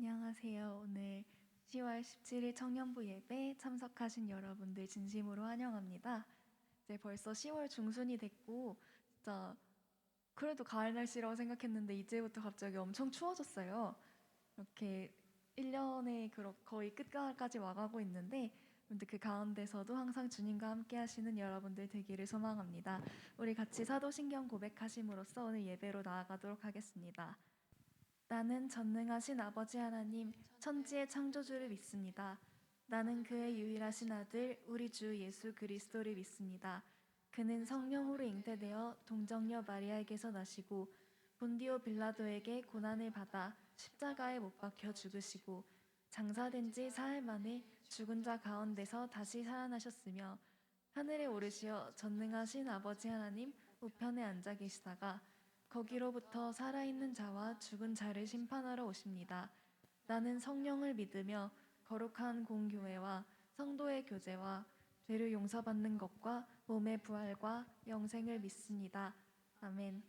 안녕하세요. 오늘 10월 17일 청년부 예배 참석하신 여러분들 진심으로 환영합니다. 이제 벌써 10월 중순이 됐고 진짜 그래도 가을 날씨라고 생각했는데 이제부터 갑자기 엄청 추워졌어요. 이렇게 1년의 거의 끝까지 와가고 있는데 근데 그 가운데서도 항상 주님과 함께 하시는 여러분들 되기를 소망합니다. 우리 같이 사도신경 고백하심으로써 오늘 예배로 나아가도록 하겠습니다. 나는 전능하신 아버지 하나님, 천지의 창조주를 믿습니다. 나는 그의 유일하신 아들, 우리 주 예수 그리스도를 믿습니다. 그는 성령으로 잉태되어 동정녀 마리아에게서 나시고 본디오 빌라도에게 고난을 받아 십자가에 못 박혀 죽으시고 장사된 지 사흘 만에 죽은 자 가운데서 다시 살아나셨으며 하늘에 오르시어 전능하신 아버지 하나님 우편에 앉아 계시다가 거기로부터 살아있는 자와 죽은 자를 심판하러 오십니다. 나는 성령을 믿으며 거룩한 공교회와 성도의 교제와 죄를 용서받는 것과 몸의 부활과 영생을 믿습니다. 아멘.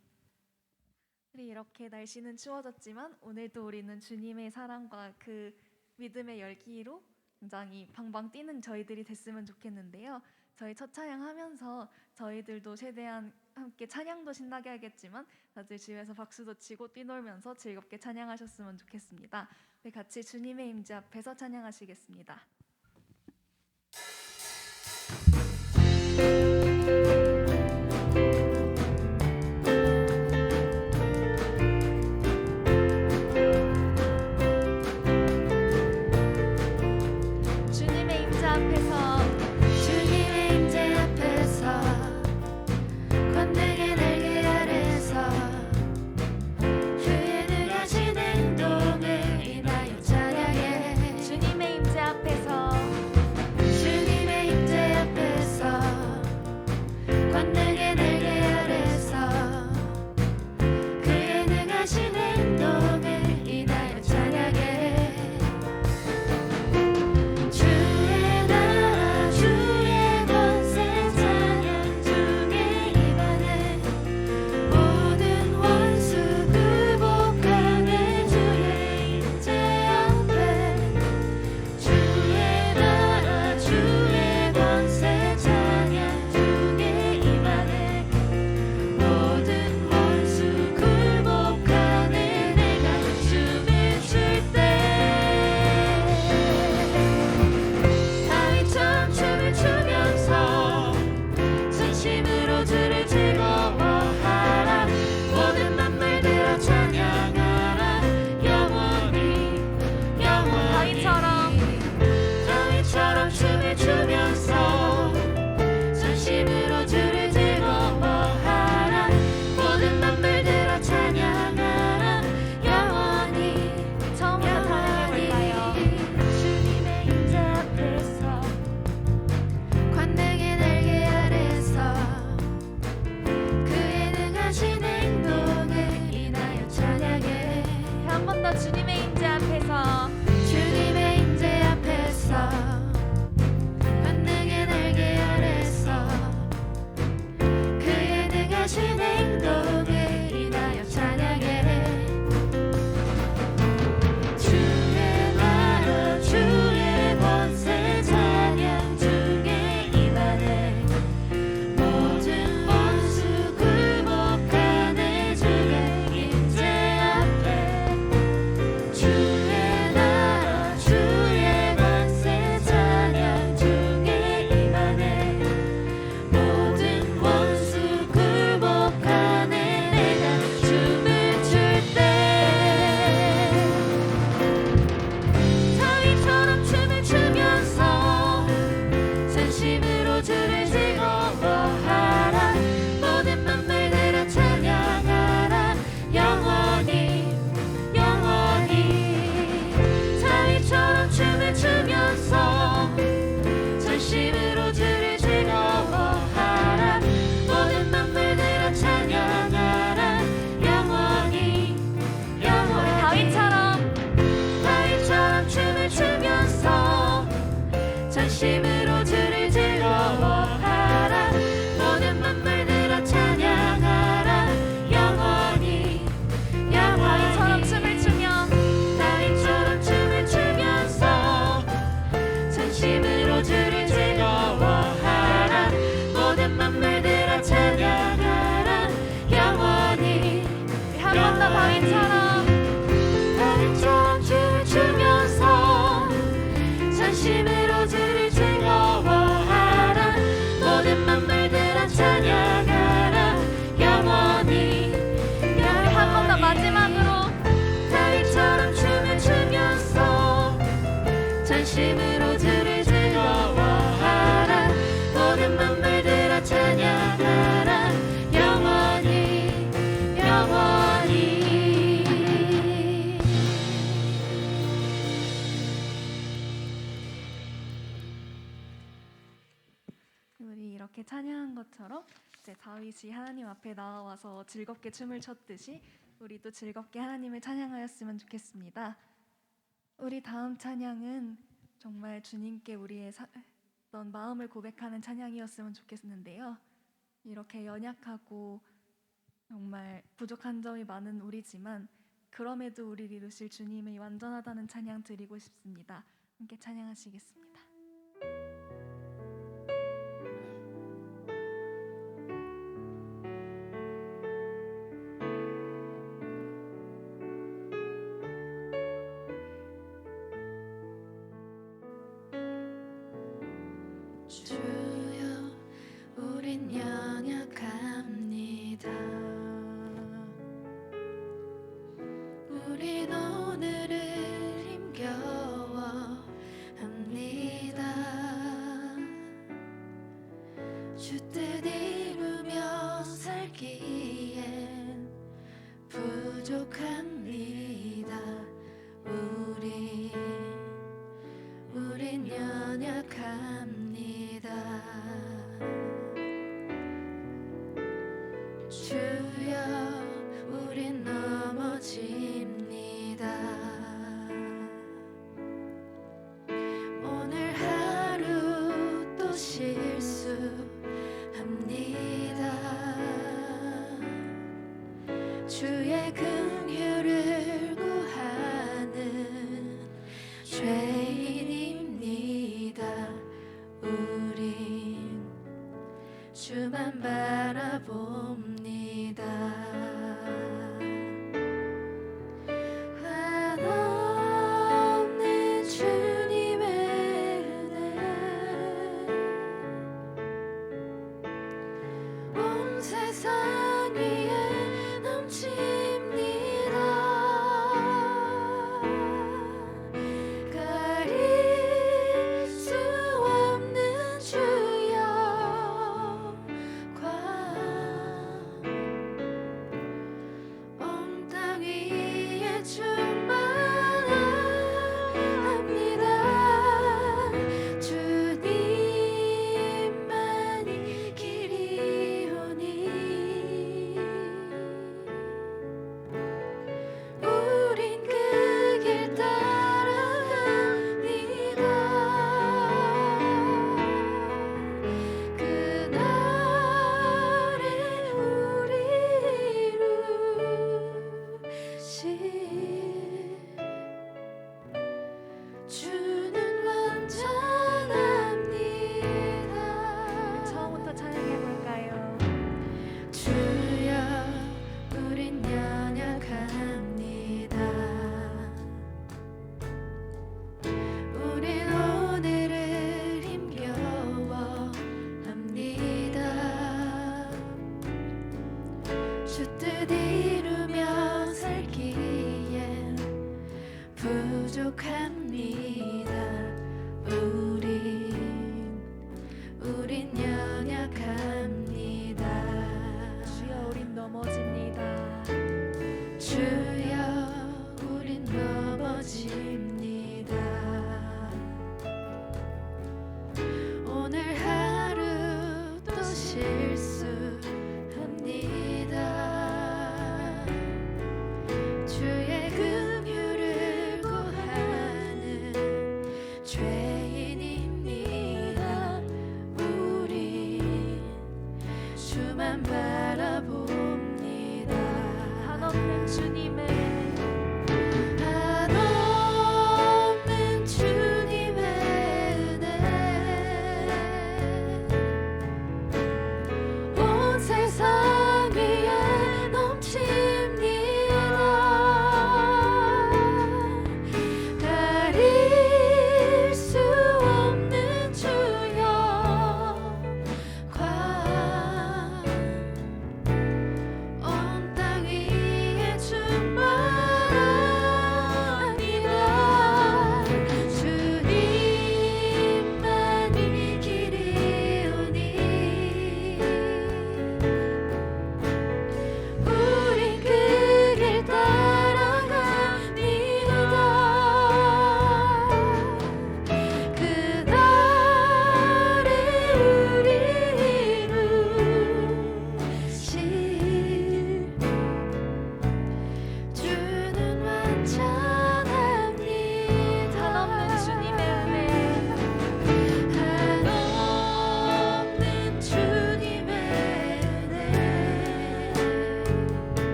우리 이렇게 날씨는 추워졌지만 오늘도 우리는 주님의 사랑과 그 믿음의 열기로 굉장히 방방 뛰는 저희들이 됐으면 좋겠는데요. 저희 첫 찬양하면서 저희들도 최대한 함께 찬양도 신나게 하겠지만 다들 집에서 박수도 치고 뛰놀면서 즐겁게 찬양하셨으면 좋겠습니다. 우리 같이 주님의 임재 앞에서 찬양하시겠습니다. 주님의 임재 앞에서 주님의 임재 앞에서 권능의 날개 아래서 주의 능하신 행동을 인하여 찬양해. 주님의 임재 앞에서 다윗이 하나님 앞에 나와서 즐겁게 춤을 췄듯이 우리도 즐겁게 하나님을 찬양하였으면 좋겠습니다. 우리 다음 찬양은 정말 주님께 우리의 어떤 마음을 고백하는 찬양이었으면 좋겠는데요. 이렇게 연약하고 정말 부족한 점이 많은 우리지만 그럼에도 우리를 이루실 주님이 완전하다는 찬양 드리고 싶습니다. 함께 찬양하시겠습니다. 주여 우린 연약합니다. 우린 오늘을 힘겨워 합니다. 주 뜻 이루며 살기엔 부족합니다. 우린 연약합니다. 주여 우린 넘어집니다. 오늘 하루 또 실수합니다. 주의 긍휼을 구하는 죄인입니다. 우린 주만 바라봅니다. 한없는 주님의 은혜 온 세상 위에 넘칩니다. 가릴 수 없는 주여 온 땅 위에 충만합니다. 주님만이 길이오니 우린 그 길 따라갑니다. 그날에 우리 이루실 주는 완전합니다. 처음부터 찬양해 볼까요? 주여 우린 연약합니다. 우린 오늘을 힘겨워 합니다. 주 뜻 이루며 살기엔 부족합니다. 우린 연약합니다. 주여 우린 넘어집니다. 주여 우린 넘어집니다. 오늘 하루 또 실수합니다. 주의 긍휼을 구하는 죄인입니다. 우린 주만 바라봅니다.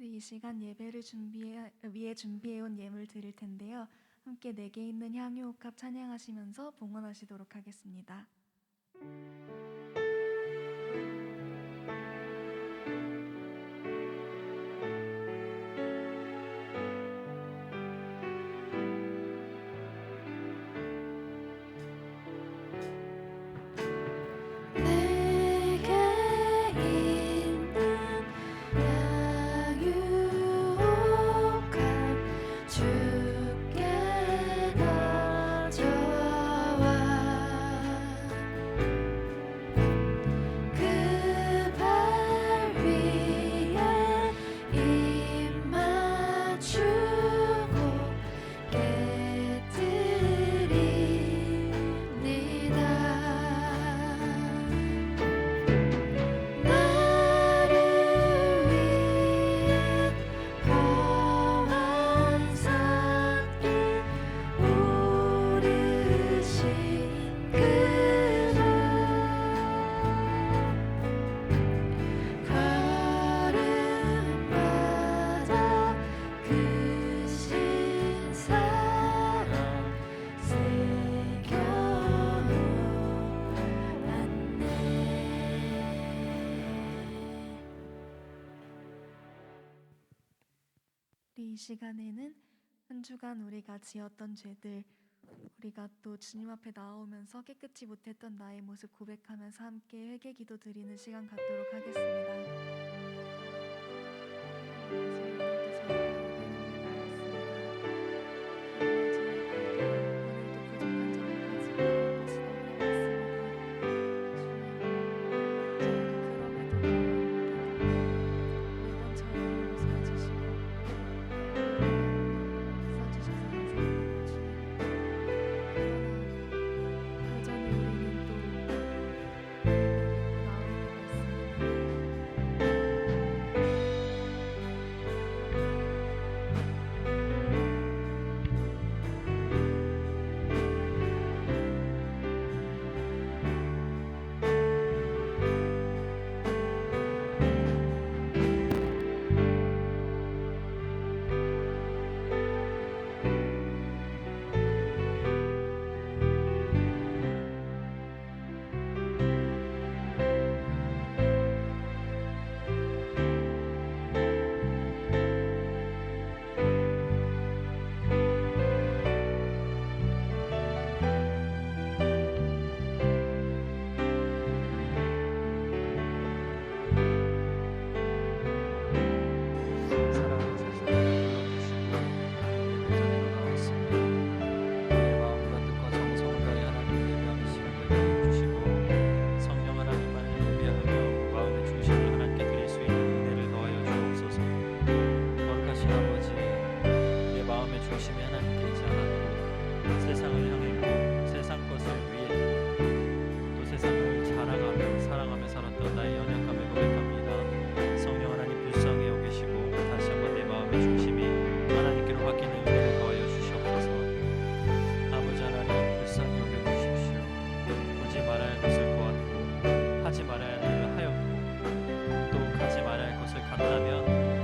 우리 이 시간 예배를 위해 준비해온 예물 드릴 텐데요. 함께 내게 있는 향유옥합 찬양하시면서 봉헌하시도록 하겠습니다. 내게 있는 양육한 주께 가져와 그 발 위에 입 맞추고 깨뜨립니다. 나를 위해 험한 산길 오르신 그분 걸음마다 그 신사랑 새겨놓았네. 우리 이 시간에는 한 주간 우리가 지었던 죄들, 우리가 또 주님 앞에 나오면서 깨끗이 못했던 나의 모습 고백하면서 함께 회개 기도 드리는 시간 갖도록 하겠습니다. 여전히 우리는 또 예배드리고 나올 때가 있습니다. 사랑하는 세상을 불러주시고 예배자리로 나왔습니다. 우리의 마음과 뜻과 정성을 다해 하나님을 예배하는 시간을 주시고 성령 하나님만을 예배하며 마음의 중심을 하나님께 드릴 수 있는 은혜를 더하여 주옵소서. 거룩하신 아버지, 내 마음의 중심이 하나님께 있지 않았고 세상을 향했고 세상 것을 위해 두고 또 세상을 자랑하며 사랑하며 살았던 나의 연약함을 고백합니다. 성령 하나님 불쌍히 여기시고 다시 한번 내 마음의 중심이 하나님께로 바뀌는 은혜를 더하여 주시옵소서. 아버지 하나님 불쌍히 여겨주십시오. 보지 말아야 할 것을 보았고 하지 말아야 할 일을 하였고 또 가지 말아야 할 것을 갔다면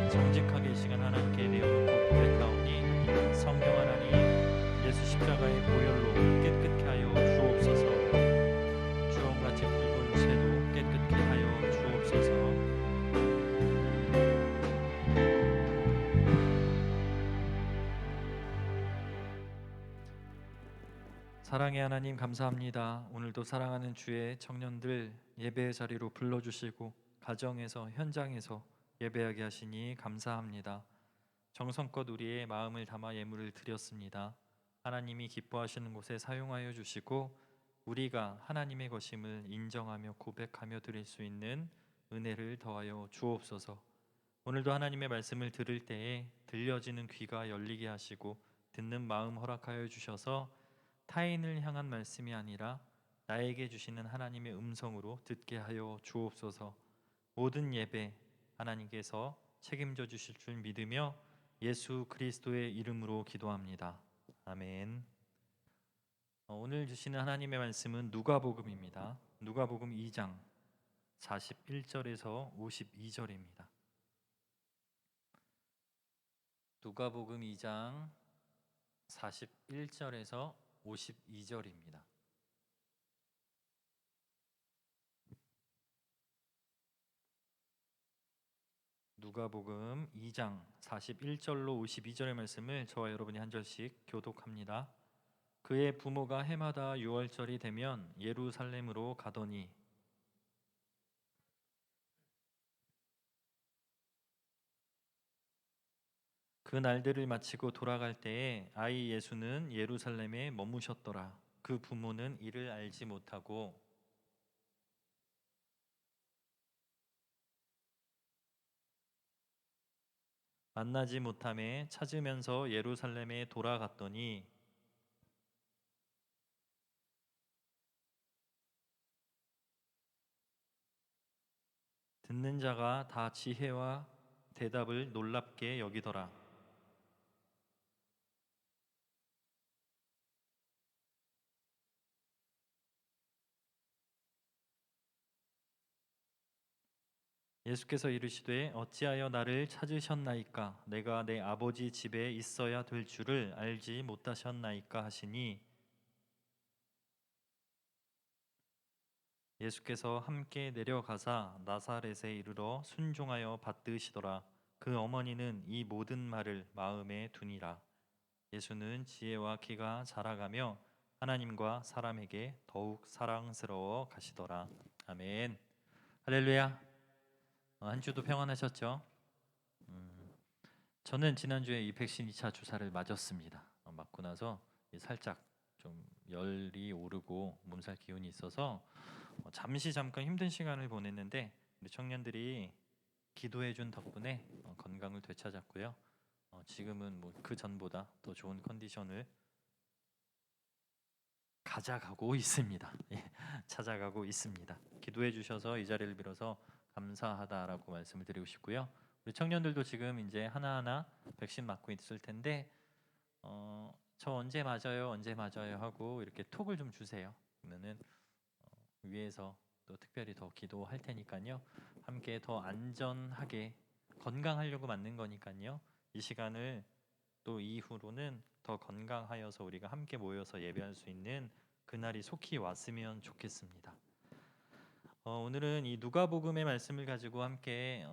정직하게 이 시간 하나님께 내어놓고 고백하오니 성령 하나님 예수 십자가의 보혈로 깨끗게 하여 주옵소서. 주홍같이 붉은 채도 깨끗게 하여 주옵소서. 사랑의 하나님 감사합니다. 오늘도 사랑하는 주의 청년들 예배의 자리로 불러주시고 가정에서 현장에서 예배하게 하시니 감사합니다. 정성껏 우리의 마음을 담아 예물을 드렸습니다. 하나님이 기뻐하시는 곳에 사용하여 주시고 우리가 하나님의 것임을 인정하며 고백하며 드릴 수 있는 은혜를 더하여 주옵소서. 오늘도 하나님의 말씀을 들을 때에 들려지는 귀가 열리게 하시고 듣는 마음 허락하여 주셔서 타인을 향한 말씀이 아니라 나에게 주시는 하나님의 음성으로 듣게 하여 주옵소서. 모든 예배 하나님께서 책임져 주실 줄 믿으며 예수 그리스도의 이름으로 기도합니다. 아멘. 오늘 주시는 하나님의 말씀은 누가복음입니다. 누가복음 2장 41절에서 52절입니다. 누가복음 2장 41절에서 52절입니다. 누가복음 2장 41절로 52절의 말씀을 저와 여러분이 한 절씩 교독합니다. 그의 부모가 해마다 유월절이 되면 예루살렘으로 가더니 그 날들을 마치고 돌아갈 때에 아이 예수는 예루살렘에 머무셨더라. 그 부모는 이를 알지 못하고 만나지 못함에 찾으면서 예루살렘에 돌아갔더니 듣는 자가 다 지혜와 대답을 놀랍게 여기더라. 예수께서 이르시되 어찌하여 나를 찾으셨나이까? 내가 내 아버지 집에 있어야 될 줄을 알지 못하셨나이까 하시니 예수께서 함께 내려가사 나사렛에 이르러 순종하여 받드시더라. 그 어머니는 이 모든 말을 마음에 두니라. 예수는 지혜와 키가 자라가며 하나님과 사람에게 더욱 사랑스러워 가시더라. 아멘. 할렐루야. 한 주도 평안하셨죠? 저는 지난주에 이 백신 2차 주사를 맞았습니다. 맞고 나서 살짝 좀 열이 오르고 몸살 기운이 있어서 잠깐 힘든 시간을 보냈는데 우리 청년들이 기도해 준 덕분에 건강을 되찾았고요. 지금은 뭐 그 전보다 더 좋은 컨디션을 가져가고 있습니다. 예, 찾아가고 있습니다. 기도해 주셔서 이 자리를 빌어서 감사하다라고 말씀을 드리고 싶고요. 우리 청년들도 지금 이제 하나하나 백신 맞고 있을 텐데 저 언제 맞아요, 언제 맞아요 하고 이렇게 톡을 좀 주세요. 그러면은 위에서 또 특별히 더 기도할 테니까요. 함께 더 안전하게 건강하려고 맞는 거니까요. 이 시간을 또 이후로는 더 건강하여서 우리가 함께 모여서 예배할 수 있는 그날이 속히 왔으면 좋겠습니다. 오늘은 이 누가복음의 말씀을 가지고 함께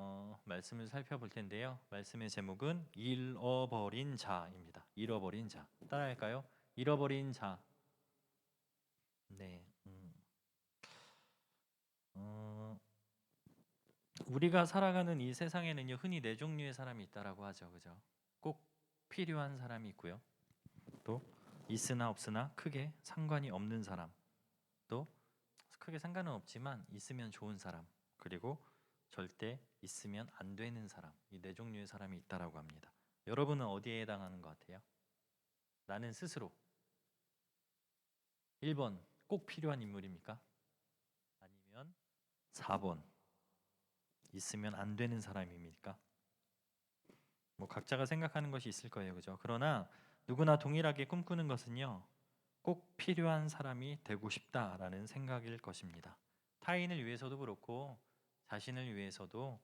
말씀을 살펴볼 텐데요. 말씀의 제목은 잃어버린 자입니다. 잃어버린 자. 따라할까요? 잃어버린 자. 네. 우리가 살아가는 이 세상에는요 흔히 네 종류의 사람이 있다라고 하죠, 그죠? 꼭 필요한 사람이 있고요, 또 있으나 없으나 크게 상관이 없는 사람, 또 크게 상관은 없지만 있으면 좋은 사람, 그리고 절대 있으면 안 되는 사람, 이 네 종류의 사람이 있다라고 합니다. 여러분은 어디에 해당하는 것 같아요? 나는 스스로 1번 꼭 필요한 인물입니까? 아니면 4번 있으면 안 되는 사람입니까? 뭐 각자가 생각하는 것이 있을 거예요, 그죠? 그러나 누구나 동일하게 꿈꾸는 것은요, 꼭 필요한 사람이 되고 싶다라는 생각일 것입니다. 타인을 위해서도 그렇고 자신을 위해서도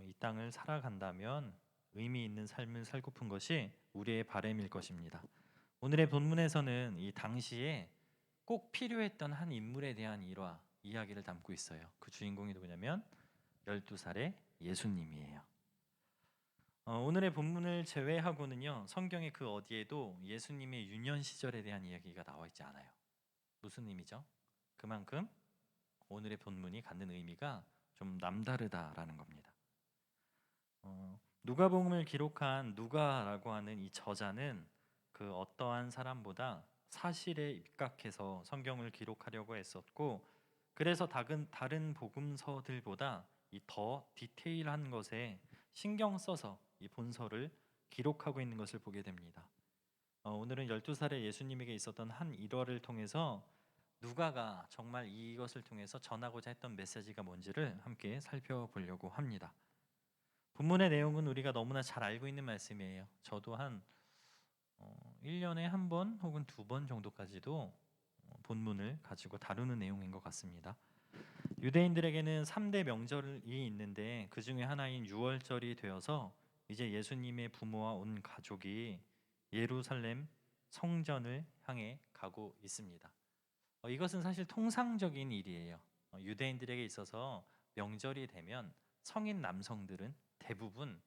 이 땅을 살아간다면 의미 있는 삶을 살고픈 것이 우리의 바람일 것입니다. 오늘의 본문에서는 이 당시에 꼭 필요했던 한 인물에 대한 일화, 이야기를 담고 있어요. 그 주인공이 누구냐면 12살의 예수님이에요. 오늘의 본문을 제외하고는요, 성경의 그 어디에도 예수님의 유년 시절에 대한 이야기가 나와 있지 않아요. 무슨 의미죠? 그만큼 오늘의 본문이 갖는 의미가 좀 남다르다라는 겁니다. 누가복음을 기록한 누가라고 하는 이 저자는 그 어떠한 사람보다 사실에 입각해서 성경을 기록하려고 했었고, 그래서 다른 복음서들보다 이 더 디테일한 것에 신경 써서 이 본서를 기록하고 있는 것을 보게 됩니다. 오늘은 12살의 예수님에게 있었던 한 일화를 통해서 누가가 정말 이것을 통해서 전하고자 했던 메시지가 뭔지를 함께 살펴보려고 합니다. 본문의 내용은 우리가 너무나 잘 알고 있는 말씀이에요. 저도 한 1년에 한 번 혹은 2번 정도까지도 본문을 가지고 다루는 내용인 것 같습니다. 유대인들에게는 3대 명절이 있는데 그 중에 하나인 유월절이 되어서 이제 예수님의 부모와 온 가족이 예루살렘 성전을 향해 가고 있습니다. 이것은 사실 통상적인 일이에요. 유대인들에게 있어서 명절이 되면 성인 남성들은 대부분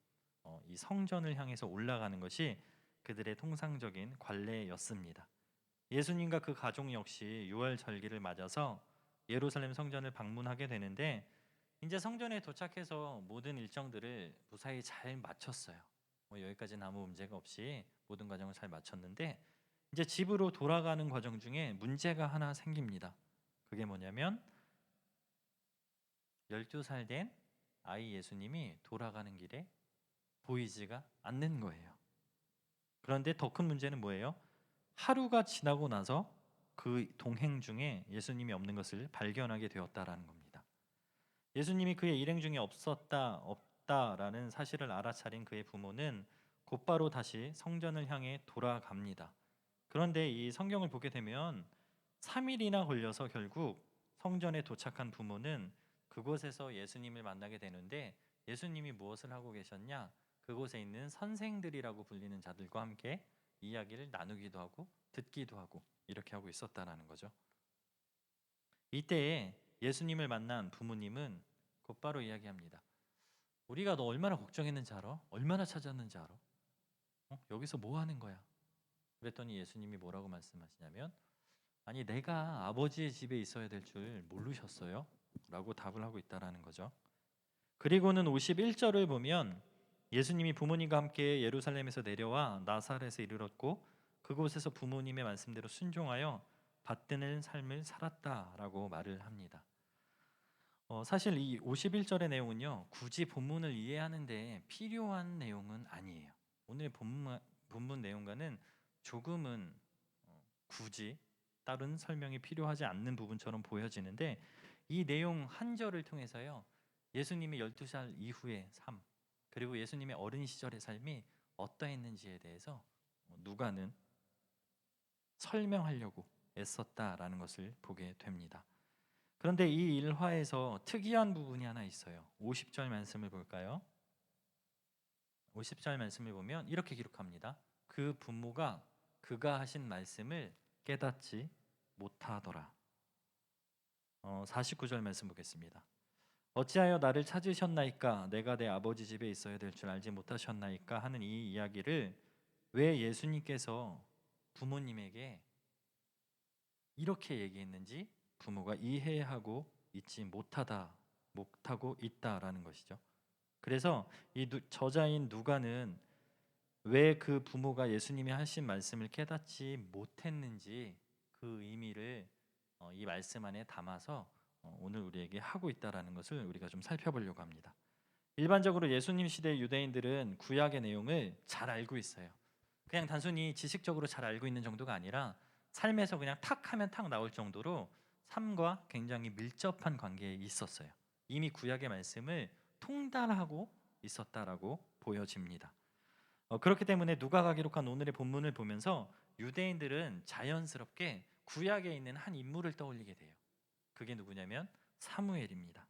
이 성전을 향해서 올라가는 것이 그들의 통상적인 관례였습니다. 예수님과 그 가족 역시 유월 절기를 맞아서 예루살렘 성전을 방문하게 되는데 이제 성전에 도착해서 모든 일정들을 무사히 잘 마쳤어요. 여기까지는 아무 문제가 없이 모든 과정을 잘 마쳤는데 이제 집으로 돌아가는 과정 중에 문제가 하나 생깁니다. 그게 뭐냐면 12살 된 아이 예수님이 돌아가는 길에 보이지가 않는 거예요. 그런데 더 큰 문제는 뭐예요? 하루가 지나고 나서 그 동행 중에 예수님이 없는 것을 발견하게 되었다라는 겁니다. 예수님이 그의 일행 중에 없다라는 사실을 알아차린 그의 부모는 곧바로 다시 성전을 향해 돌아갑니다. 그런데 이 성경을 보게 되면 3일이나 걸려서 결국 성전에 도착한 부모는 그곳에서 예수님을 만나게 되는데 예수님이 무엇을 하고 계셨냐? 그곳에 있는 선생들이라고 불리는 자들과 함께 이야기를 나누기도 하고 듣기도 하고 이렇게 하고 있었다라는 거죠. 이때에 예수님을 만난 부모님은 곧바로 이야기합니다. 우리가 너 얼마나 걱정했는지 알아? 얼마나 찾았는지 알아? 여기서 뭐 하는 거야? 그랬더니 예수님이 뭐라고 말씀하시냐면 아니 내가 아버지의 집에 있어야 될 줄 모르셨어요? 라고 답을 하고 있다라는 거죠. 그리고는 51절을 보면 예수님이 부모님과 함께 예루살렘에서 내려와 나사렛에 이르렀고 그곳에서 부모님의 말씀대로 순종하여 받드는 삶을 살았다라고 말을 합니다. 사실 이 51절의 내용은요 굳이 본문을 이해하는데 필요한 내용은 아니에요. 오늘의 본문 내용과는 조금은 굳이 다른 설명이 필요하지 않는 부분처럼 보여지는데 이 내용 한 절을 통해서요 예수님의 12살 이후의 삶 그리고 예수님의 어린 시절의 삶이 어떠했는지에 대해서 누가는 설명하려고 애썼다라는 것을 보게 됩니다. 그런데 이 일화에서 특이한 부분이 하나 있어요. 50절 말씀을 볼까요? 50절 말씀을 보면 이렇게 기록합니다. 그 부모가 그가 하신 말씀을 깨닫지 못하더라. 49절 말씀 보겠습니다. 어찌하여 나를 찾으셨나이까? 내가 내 아버지 집에 있어야 될 줄 알지 못하셨나이까? 하는 이 이야기를 왜 예수님께서 부모님에게 이렇게 얘기했는지 부모가 이해하고 있지 못하고 있다라는 것이죠. 그래서 이 저자인 누가는 왜 그 부모가 예수님이 하신 말씀을 깨닫지 못했는지 그 의미를 이 말씀 안에 담아서 오늘 우리에게 하고 있다라는 것을 우리가 좀 살펴보려고 합니다. 일반적으로 예수님 시대 유대인들은 구약의 내용을 잘 알고 있어요. 그냥 단순히 지식적으로 잘 알고 있는 정도가 아니라 삶에서 그냥 탁 하면 탁 나올 정도로 삶과 굉장히 밀접한 관계에 있었어요. 이미 구약의 말씀을 통달하고 있었다라고 보여집니다. 그렇기 때문에 누가가 기록한 오늘의 본문을 보면서 유대인들은 자연스럽게 구약에 있는 한 인물을 떠올리게 돼요. 그게 누구냐면 사무엘입니다.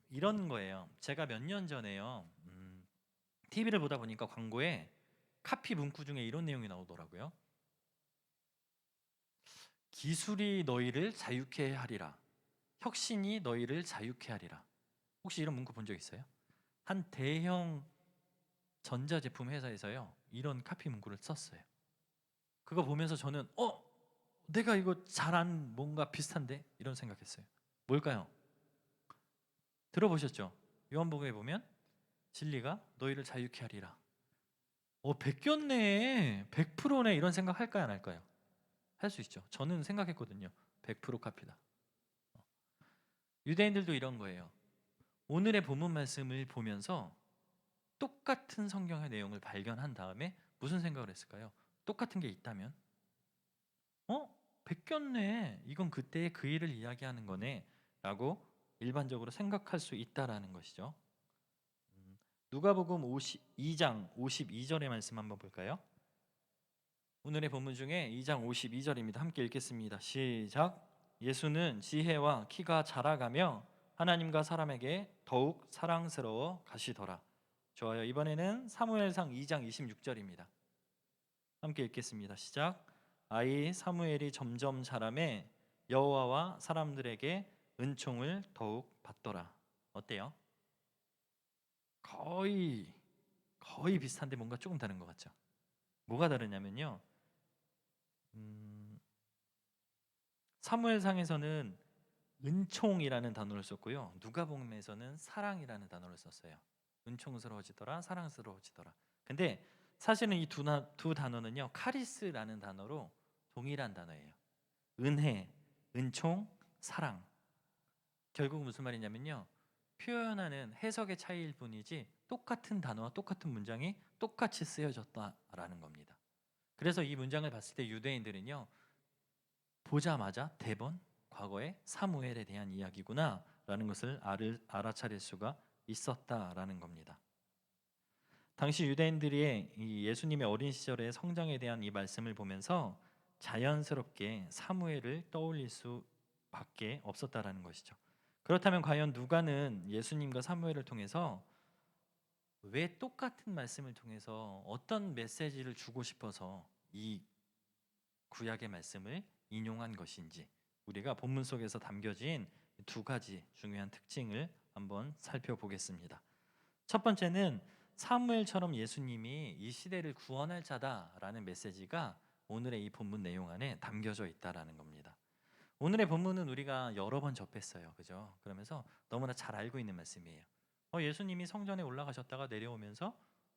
이런 거예요. 제가 몇 년 전에요 TV를 보다 보니까 광고에 카피 문구 중에 이런 내용이 나오더라고요. 기술이 너희를 자유케 하리라. 혁신이 너희를 자유케 하리라. 혹시 이런 문구 본 적 있어요? 한 대형 전자제품 회사에서요 이런 카피 문구를 썼어요. 그거 보면서 저는 내가 이거 잘한 뭔가 비슷한데 이런 생각했어요. 뭘까요? 들어보셨죠? 요한복음에 보면 진리가 너희를 자유케 하리라. 베꼈네 100%네 이런 생각 할까요 안 할까요? 할 수 있죠. 저는 생각했거든요. 100% 카피다. 유대인들도 이런 거예요. 오늘의 본문 말씀을 보면서 똑같은 성경의 내용을 발견한 다음에 무슨 생각을 했을까요? 똑같은 게 있다면 베꼈네 이건 그때의 그 일을 이야기하는 거네 라고 일반적으로 생각할 수 있다라는 것이죠. 누가복음 2장 52절의 말씀 한번 볼까요? 오늘의 본문 중에 2장 52절입니다. 함께 읽겠습니다. 시작. 예수는 지혜와 키가 자라가며 하나님과 사람에게 더욱 사랑스러워 가시더라. 좋아요. 이번에는 사무엘상 2장 26절입니다. 함께 읽겠습니다. 시작. 아이 사무엘이 점점 자라매 여호와와 사람들에게 은총을 더욱 받더라. 어때요? 거의 비슷한데 뭔가 조금 다른 것 같죠? 뭐가 다르냐면요. 사무엘상에서는 은총이라는 단어를 썼고요. 누가복음에서는 사랑이라는 단어를 썼어요. 은총스러워지더라, 사랑스러워지더라. 근데 사실은 이 두 단어는요, 카리스라는 단어로 동일한 단어예요. 은혜, 은총, 사랑. 결국 무슨 말이냐면요, 표현하는 해석의 차이일 뿐이지 똑같은 단어와 똑같은 문장이 똑같이 쓰여졌다라는 겁니다. 그래서 이 문장을 봤을 때 유대인들은요, 보자마자 대번 과거의 사무엘에 대한 이야기구나라는 것을 알아차릴 수가 있었다라는 겁니다. 당시 유대인들이 이 예수님의 어린 시절의 성장에 대한 이 말씀을 보면서 자연스럽게 사무엘을 떠올릴 수밖에 없었다라는 것이죠. 그렇다면 과연 누가는 예수님과 사무엘을 통해서 왜 똑같은 말씀을 통해서 어떤 메시지를 주고 싶어서 이 구약의 말씀을 인용한 것인지 우리가 본문 속에서 담겨진 두 가지 중요한 특징을 한번 살펴보겠습니다. 첫 번째는 사무엘처럼 예수님이 이 시대를 구원할 자다라는 메시지가 오늘의 이 본문 내용 안에 담겨져 있다라는 겁니다. 오늘의 본문은 우리가 여러 번 접했어요. 그죠? 그러면서 너무나 잘 알고 있는 말씀이에요. 예수님이 성전에 올라가셨다가 내려오면서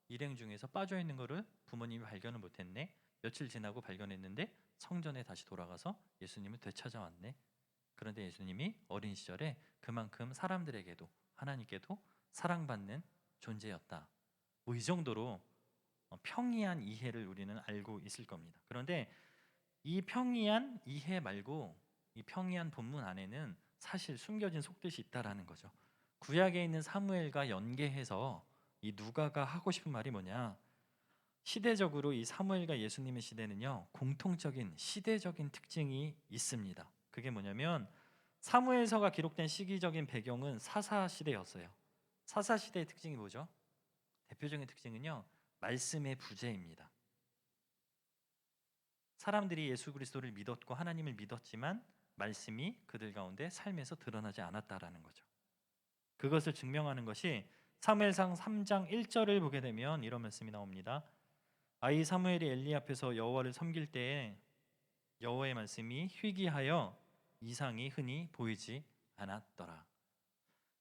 일행 중에서 빠져 있는 거를 부모님이 발견을 못했네. 며칠 지나고 발견했는데 성전에 다시 돌아가서 예수님을 되찾아왔네. 그런데 예수님이 어린 시절에 그만큼 사람들에게도 하나님께도 사랑받는 존재였다. 이 정도로 평이한 이해를 우리는 알고 있을 겁니다. 그런데 이 평이한 이해 말고 이 평이한 본문 안에는 사실 숨겨진 속뜻이 있다라는 거죠. 구약에 있는 사무엘과 연계해서 이 누가가 하고 싶은 말이 뭐냐? 시대적으로 이 사무엘과 예수님의 시대는요, 공통적인 시대적인 특징이 있습니다. 그게 뭐냐면 사무엘서가 기록된 시기적인 배경은 사사 시대였어요. 사사 시대의 특징이 뭐죠? 대표적인 특징은요, 말씀의 부재입니다. 사람들이 예수 그리스도를 믿었고 하나님을 믿었지만 말씀이 그들 가운데 삶에서 드러나지 않았다라는 거죠. 그것을 증명하는 것이 사무엘상 3장 1절을 보게 되면 이런 말씀이 나옵니다. 아이 사무엘이 엘리 앞에서 여호와를 섬길 때에 여호와의 말씀이 희귀하여 이상이 흔히 보이지 않았더라.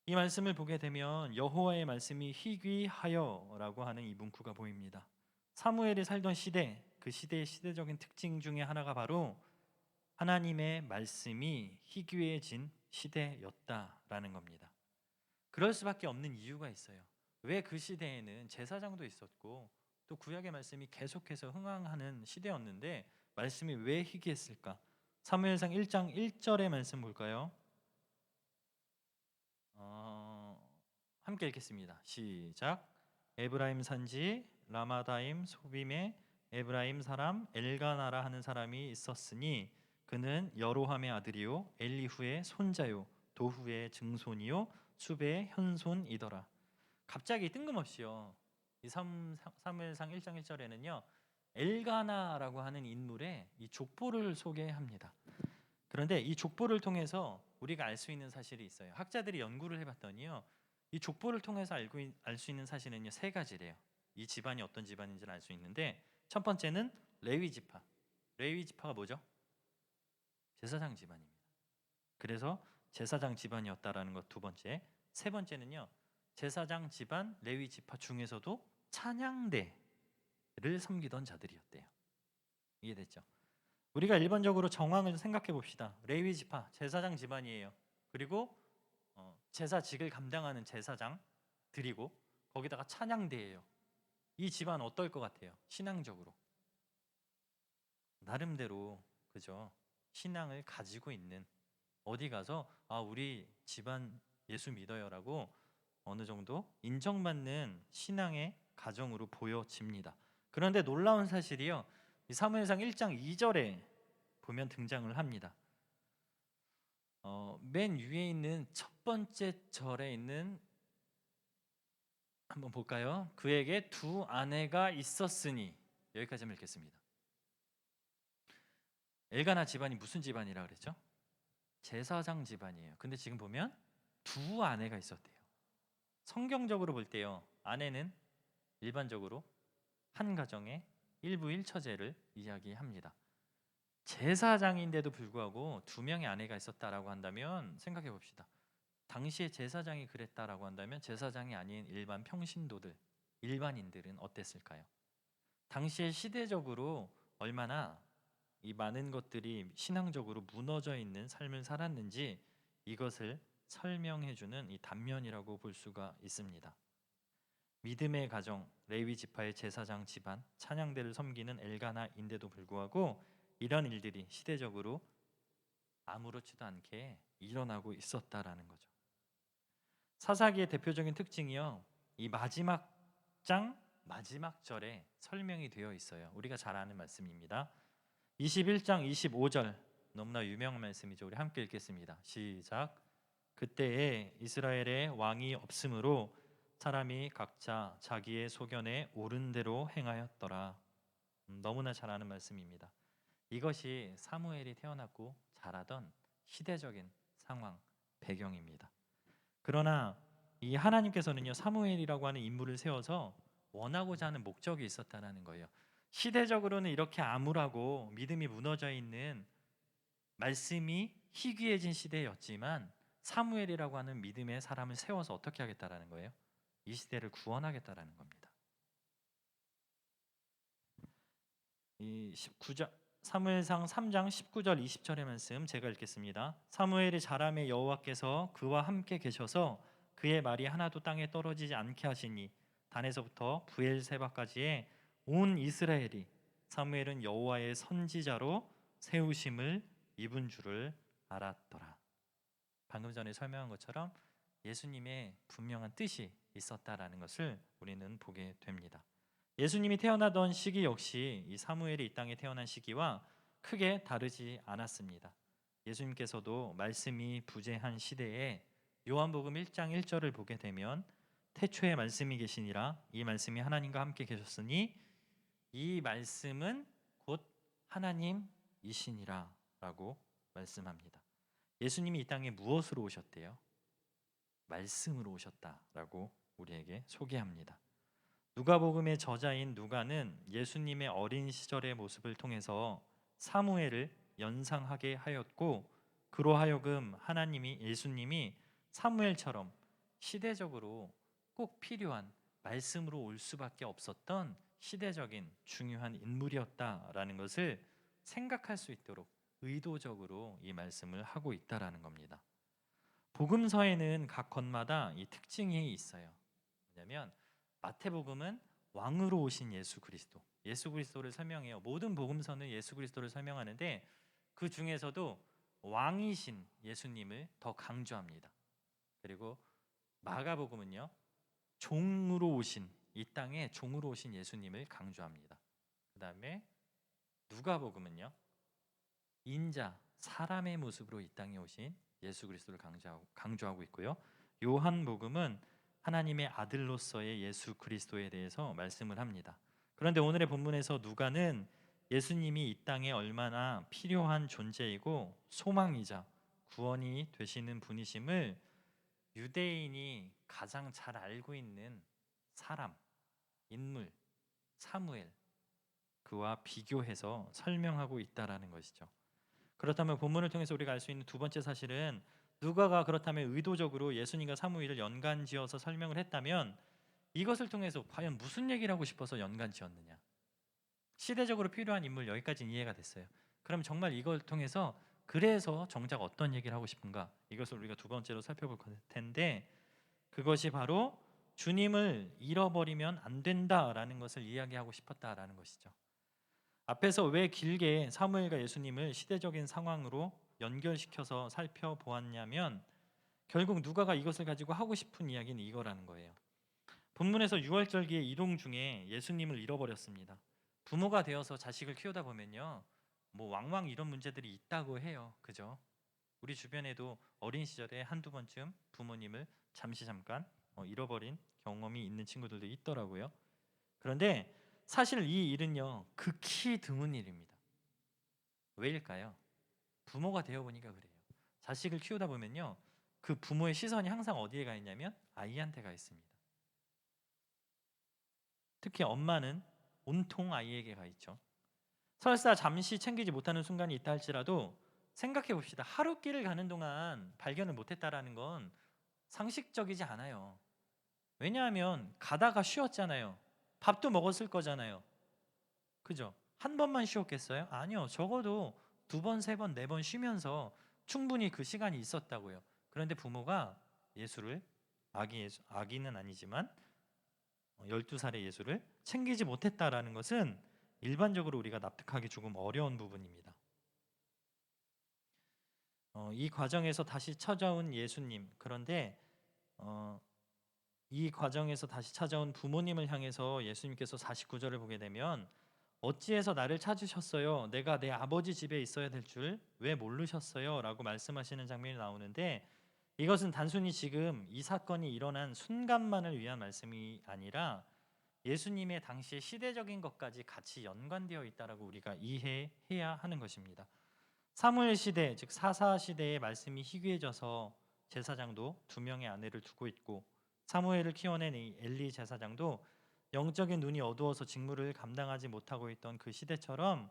이 말씀을 보게 되면 여호와의 말씀이 희귀하여라고 하는 이 문구가 보입니다. 사무엘이 살던 시대, 그 시대의 시대적인 특징 중에 하나가 바로 하나님의 말씀이 희귀해진 시대였다라는 겁니다. 그럴 수밖에 없는 이유가 있어요. 왜 그 시대에는 제사장도 있었고 또 구약의 말씀이 계속해서 흥황하는 시대였는데 말씀이 왜 희귀했을까? 사무엘상 1장 1절의 말씀 볼까요? 함께 읽겠습니다. 시작. 에브라임 산지 라마다임 소빔에 에브라임 사람 엘가나라 하는 사람이 있었으니 그는 여로함의 아들이요 엘리후의 손자요 도후의 증손이요 수베의 현손이더라. 갑자기 뜬금없이요, 이 사무엘상 1장 1절에는요 엘가나라고 하는 인물의 이 족보를 소개합니다. 그런데 이 족보를 통해서 우리가 알 수 있는 사실이 있어요. 학자들이 연구를 해봤더니요, 이 족보를 통해서 알 수 있는 사실은요 세 가지래요. 이 집안이 어떤 집안인지를 알 수 있는데, 첫 번째는 레위 지파. 레위 지파가 뭐죠? 제사장 집안입니다. 그래서 제사장 집안이었다라는 것 두 번째. 세 번째는요, 제사장 집안 레위 지파 중에서도 찬양대를 섬기던 자들이었대요. 이해됐죠? 우리가 일반적으로 정황을 생각해 봅시다. 레위 지파 제사장 집안이에요. 그리고 제사직을 감당하는 제사장들이고 거기다가 찬양대예요. 이 집안 어떨 것 같아요? 신앙적으로 나름대로, 그죠? 신앙을 가지고 있는, 어디 가서 우리 집안 예수 믿어요라고 어느 정도 인정받는 신앙의 가정으로 보여집니다. 그런데 놀라운 사실이요, 이 사무엘상 1장 2절에 보면 등장을 합니다. 맨 위에 있는 첫 번째 절에 있는 한번 볼까요? 그에게 두 아내가 있었으니 여기까지 읽겠습니다. 엘가나 집안이 무슨 집안이라 그랬죠? 제사장 집안이에요. 근데 지금 보면 두 아내가 있었대요. 성경적으로 볼 때요, 아내는 일반적으로 한 가정의 일부 일처제를 이야기합니다. 제사장인데도 불구하고 두 명의 아내가 있었다라고 한다면 생각해 봅시다. 당시에 제사장이 그랬다라고 한다면 제사장이 아닌 일반 평신도들, 일반인들은 어땠을까요? 당시에 시대적으로 얼마나 이 많은 것들이 신앙적으로 무너져 있는 삶을 살았는지 이것을 설명해주는 이 단면이라고 볼 수가 있습니다. 믿음의 가정, 레위 지파의 제사장 집안, 찬양대를 섬기는 엘가나인데도 불구하고 이런 일들이 시대적으로 아무렇지도 않게 일어나고 있었다라는 거죠. 사사기의 대표적인 특징이요, 이 마지막 장 마지막 절에 설명이 되어 있어요. 우리가 잘 아는 말씀입니다. 21장 25절, 너무나 유명한 말씀이죠. 우리 함께 읽겠습니다. 시작. 그때에 이스라엘에 왕이 없으므로 사람이 각자 자기의 소견에 옳은 대로 행하였더라. 너무나 잘 아는 말씀입니다. 이것이 사무엘이 태어났고 자라던 시대적인 상황, 배경입니다. 그러나 이 하나님께서는요, 사무엘이라고 하는 인물을 세워서 원하고자 하는 목적이 있었다는 거예요. 시대적으로는 이렇게 암울하고 믿음이 무너져 있는, 말씀이 희귀해진 시대였지만 사무엘이라고 하는 믿음의 사람을 세워서 어떻게 하겠다라는 거예요? 이 시대를 구원하겠다라는 겁니다. 이 19절 사무엘상 3장 19절 20절의 말씀 제가 읽겠습니다. 사무엘이 자라매 여호와께서 그와 함께 계셔서 그의 말이 하나도 땅에 떨어지지 않게 하시니 단에서부터 부엘세바까지의 온 이스라엘이 사무엘은 여호와의 선지자로 세우심을 입은 줄을 알았더라. 방금 전에 설명한 것처럼 예수님의 분명한 뜻이 있었다라는 것을 우리는 보게 됩니다. 예수님이 태어나던 시기 역시 이 사무엘이 이 땅에 태어난 시기와 크게 다르지 않았습니다. 예수님께서도 말씀이 부재한 시대에 요한복음 1장 1절을 보게 되면 태초에 말씀이 계시니라, 이 말씀이 하나님과 함께 계셨으니 이 말씀은 곧 하나님이시니라 라고 말씀합니다. 예수님이 이 땅에 무엇으로 오셨대요? 말씀으로 오셨다라고 우리에게 소개합니다. 누가복음의 저자인 누가는 예수님의 어린 시절의 모습을 통해서 사무엘을 연상하게 하였고, 그로 하여금 예수님이 사무엘처럼 시대적으로 꼭 필요한 말씀으로 올 수밖에 없었던 시대적인 중요한 인물이었다라는 것을 생각할 수 있도록 의도적으로 이 말씀을 하고 있다라는 겁니다. 복음서에는 각 권마다 이 특징이 있어요. 왜냐하면 마태복음은 왕으로 오신 예수 그리스도를 설명해요. 모든 복음서는 예수 그리스도를 설명하는데 그 중에서도 왕이신 예수님을 더 강조합니다. 그리고 마가복음은요, 종으로 오신, 이 땅에 종으로 오신 예수님을 강조합니다. 그 다음에 누가복음은요, 인자, 사람의 모습으로 이 땅에 오신 예수 그리스도를 강조하고 있고요. 요한복음은 하나님의 아들로서의 예수 그리스도에 대해서 말씀을 합니다. 그런데 오늘의 본문에서 누가는 예수님이 이 땅에 얼마나 필요한 존재이고 소망이자 구원이 되시는 분이심을 유대인이 가장 잘 알고 있는 사람, 인물, 사무엘, 그와 비교해서 설명하고 있다라는 것이죠. 그렇다면 본문을 통해서 우리가 알 수 있는 두 번째 사실은, 누가가 그렇다면 의도적으로 예수님과 사무엘을 연관지어서 설명을 했다면 이것을 통해서 과연 무슨 얘기를 하고 싶어서 연관지었느냐? 시대적으로 필요한 인물, 여기까지는 이해가 됐어요. 그럼 정말 이걸 통해서 그래서 정작 어떤 얘기를 하고 싶은가? 이것을 우리가 두 번째로 살펴볼 텐데, 그것이 바로 주님을 잃어버리면 안 된다라는 것을 이야기하고 싶었다라는 것이죠. 앞에서 왜 길게 사무엘과 예수님을 시대적인 상황으로 연결시켜서 살펴보았냐면, 결국 누가가 이것을 가지고 하고 싶은 이야기는 이거라는 거예요. 본문에서 유월절기의 이동 중에 예수님을 잃어버렸습니다. 부모가 되어서 자식을 키우다 보면요, 뭐 왕왕 이런 문제들이 있다고 해요. 그죠? 우리 주변에도 어린 시절에 한두 번쯤 부모님을 잠깐 잃어버린 경험이 있는 친구들도 있더라고요. 그런데 사실 이 일은요 극히 드문 일입니다. 왜일까요? 부모가 되어 보니까 그래요. 자식을 키우다 보면요 그 부모의 시선이 항상 어디에 가 있냐면 아이한테 가 있습니다. 특히 엄마는 온통 아이에게 가 있죠. 설사 잠시 챙기지 못하는 순간이 있다 할지라도 생각해 봅시다. 하루길을 가는 동안 발견을 못했다라는 건 상식적이지 않아요. 왜냐하면 가다가 쉬었잖아요. 밥도 먹었을 거잖아요. 그죠? 한 번만 쉬었겠어요? 아니요. 적어도 두 번, 세 번, 네 번 쉬면서 충분히 그 시간이 있었다고요. 그런데 부모가 예수를 아기는 아니지만 12살의 예수를 챙기지 못했다라는 것은 일반적으로 우리가 납득하기 조금 어려운 부분입니다. 이 과정에서 다시 찾아온 예수님, 그런데 이 과정에서 다시 찾아온 부모님을 향해서 예수님께서 49절을 보게 되면 어찌해서 나를 찾으셨어요? 내가 내 아버지 집에 있어야 될 줄 왜 모르셨어요? 라고 말씀하시는 장면이 나오는데 이것은 단순히 지금 이 사건이 일어난 순간만을 위한 말씀이 아니라 예수님의 당시의 시대적인 것까지 같이 연관되어 있다라고 우리가 이해해야 하는 것입니다. 사무엘 시대, 즉 사사 시대의 말씀이 희귀해져서 제사장도 두 명의 아내를 두고 있고 사무엘을 키워낸 이 엘리 제사장도 영적인 눈이 어두워서 직무를 감당하지 못하고 있던 그 시대처럼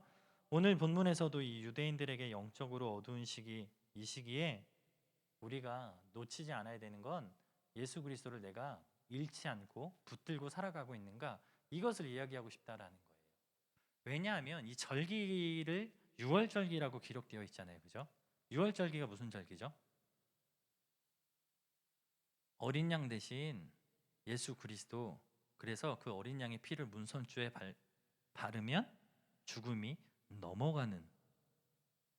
오늘 본문에서도 이 유대인들에게 영적으로 어두운 시기, 이 시기에 우리가 놓치지 않아야 되는 건 예수 그리스도를 내가 잃지 않고 붙들고 살아가고 있는가, 이것을 이야기하고 싶다라는 거예요. 왜냐하면 이 절기를 유월절기라고 기록되어 있잖아요. 그죠? 유월절기가 무슨 절기죠? 어린 양 대신 예수 그리스도, 그래서 그 어린 양의 피를 문선주에 바르면 죽음이 넘어가는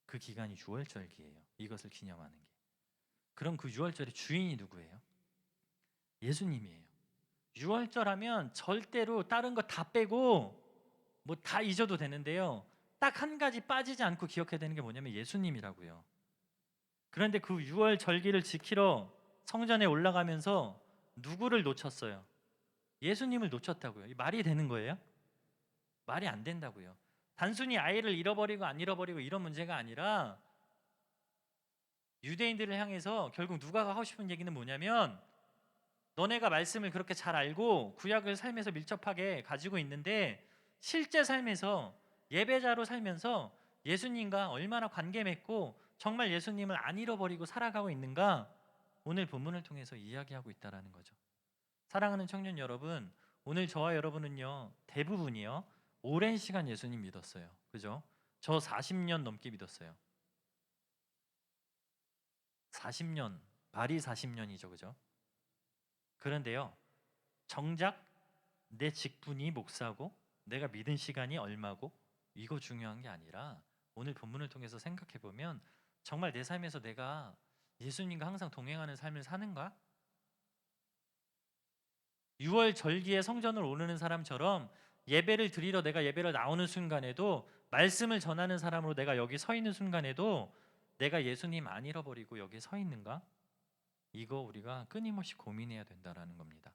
그 기간이 유월절기예요. 이것을 기념하는 게. 그럼 그 유월절의 주인이 누구예요? 예수님이에요. 유월절 하면 절대로 다른 거 다 빼고 뭐 다 잊어도 되는데요, 딱 한 가지 빠지지 않고 기억해야 되는 게 뭐냐면 예수님이라고요. 그런데 그 유월 절기를 지키러 성전에 올라가면서 누구를 놓쳤어요? 예수님을 놓쳤다고요. 이 말이 되는 거예요? 말이 안 된다고요. 단순히 아이를 잃어버리고 안 잃어버리고 이런 문제가 아니라 유대인들을 향해서 결국 누가 하고 싶은 얘기는 뭐냐면 너네가 말씀을 그렇게 잘 알고 구약을 삶에서 밀접하게 가지고 있는데 실제 삶에서 예배자로 살면서 예수님과 얼마나 관계 맺고 정말 예수님을 안 잃어버리고 살아가고 있는가, 오늘 본문을 통해서 이야기하고 있다라는 거죠. 사랑하는 청년 여러분, 오늘 저와 여러분은요 대부분이요 오랜 시간 예수님 믿었어요. 그죠? 저 40년 넘게 믿었어요. 40년, 말이 40년이죠. 그죠? 그런데요, 정작 내 직분이 목사고 내가 믿은 시간이 얼마고 이거 중요한 게 아니라 오늘 본문을 통해서 생각해 보면 정말 내 삶에서 내가 예수님과 항상 동행하는 삶을 사는가? 6월 절기에 성전을 오르는 사람처럼 예배를 드리러 내가 예배를 나오는 순간에도, 말씀을 전하는 사람으로 내가 여기 서 있는 순간에도 내가 예수님 안 잃어버리고 여기 서 있는가? 이거 우리가 끊임없이 고민해야 된다라는 겁니다.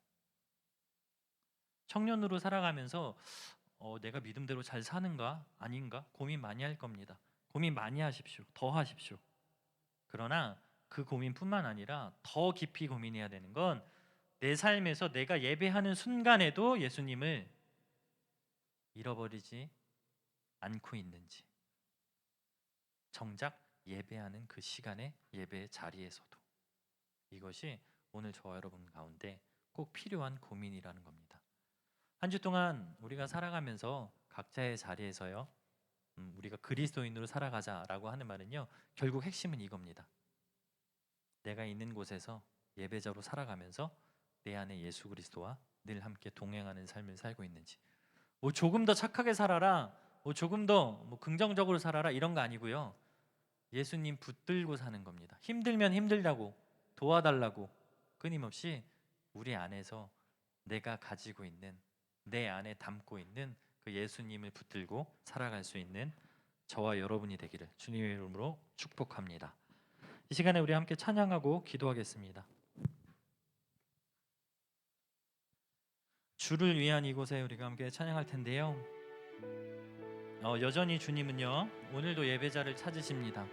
청년으로 살아가면서 내가 믿음대로 잘 사는가 아닌가 고민 많이 할 겁니다. 고민 많이 하십시오. 더 하십시오. 그러나 그 고민뿐만 아니라 더 깊이 고민해야 되는 건 내 삶에서 내가 예배하는 순간에도 예수님을 잃어버리지 않고 있는지, 정작 예배하는 그 시간에 예배의 자리에서도, 이것이 오늘 저와 여러분 가운데 꼭 필요한 고민이라는 겁니다. 한 주 동안 우리가 살아가면서 각자의 자리에서요 우리가 그리스도인으로 살아가자라고 하는 말은요 결국 핵심은 이겁니다. 내가 있는 곳에서 예배자로 살아가면서 내 안에 예수 그리스도와 늘 함께 동행하는 삶을 살고 있는지, 뭐 조금 더 착하게 살아라, 뭐 조금 더 긍정적으로 살아라 이런 거 아니고요, 예수님 붙들고 사는 겁니다. 힘들면 힘들다고 도와달라고 끊임없이 우리 안에서 내가 가지고 있는, 내 안에 담고 있는 그 예수님을 붙들고 살아갈 수 있는 저와 여러분이 되기를 주님의 이름으로 축복합니다. 이 시간에 우리 함께 찬양하고 기도하겠습니다. 주를 위한 이곳에 우리가 함께 찬양할 텐데요. 여전히 주님은요 오늘도 예배자를 찾으십니다.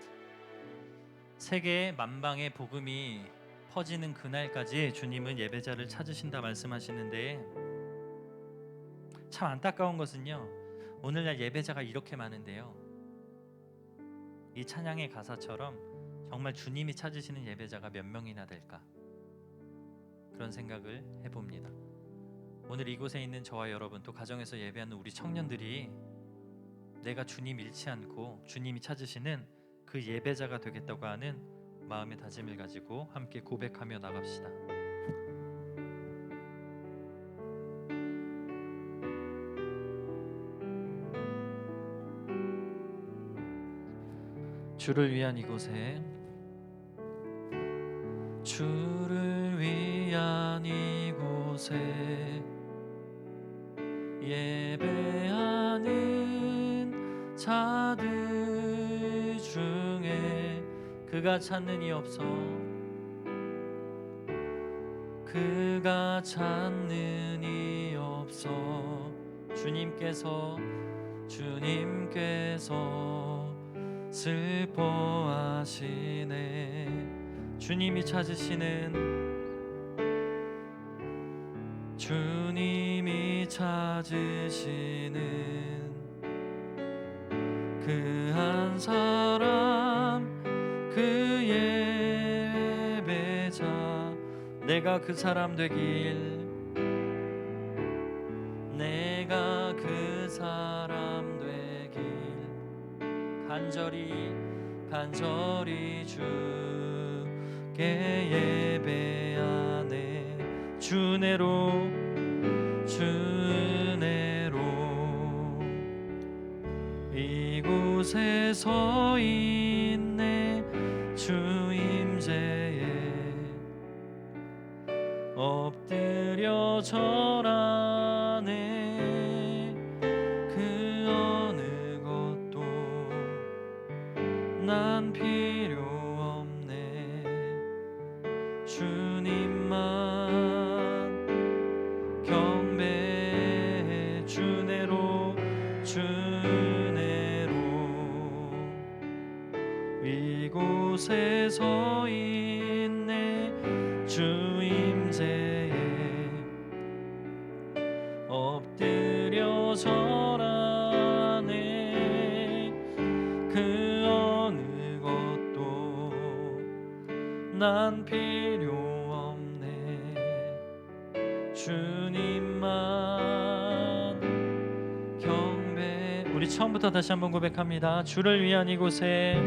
세계 만방의 복음이 퍼지는 그날까지 주님은 예배자를 찾으신다 말씀하시는데, 참 안타까운 것은요 오늘날 예배자가 이렇게 많은데요, 이 찬양의 가사처럼 정말 주님이 찾으시는 예배자가 몇 명이나 될까, 그런 생각을 해봅니다. 오늘 이곳에 있는 저와 여러분, 또 가정에서 예배하는 우리 청년들이 내가 주님 잃지 않고 주님이 찾으시는 그 예배자가 되겠다고 하는 마음의 다짐을 가지고 함께 고백하며 나갑시다. 주를 위한 이곳에, 주를 위한 이곳에 예배하는 자들 중에 그가 찾는 이 없어, 그가 찾는 이 없어. 주님께서 슬퍼하시네. 주님이 찾으시는, 주님이 찾으시는 그 한 사람, 그 예배자, 내가 그 사람 되길, 내가 그 사람 되길, 간절히 주께 예배하네. 주내로 이곳에 서 있네. 주 임재에 엎드려 절하네. 그 어느 것도 난 필요 없네. 주님만 경배해. 주내로 이곳에 서 있네. 주 임재에 엎드려 절하네. 그 어느 것도 난 필요 없네. 주님만 경배. 우리 처음부터 다시 한번 고백합니다. 주를 위한 이곳에,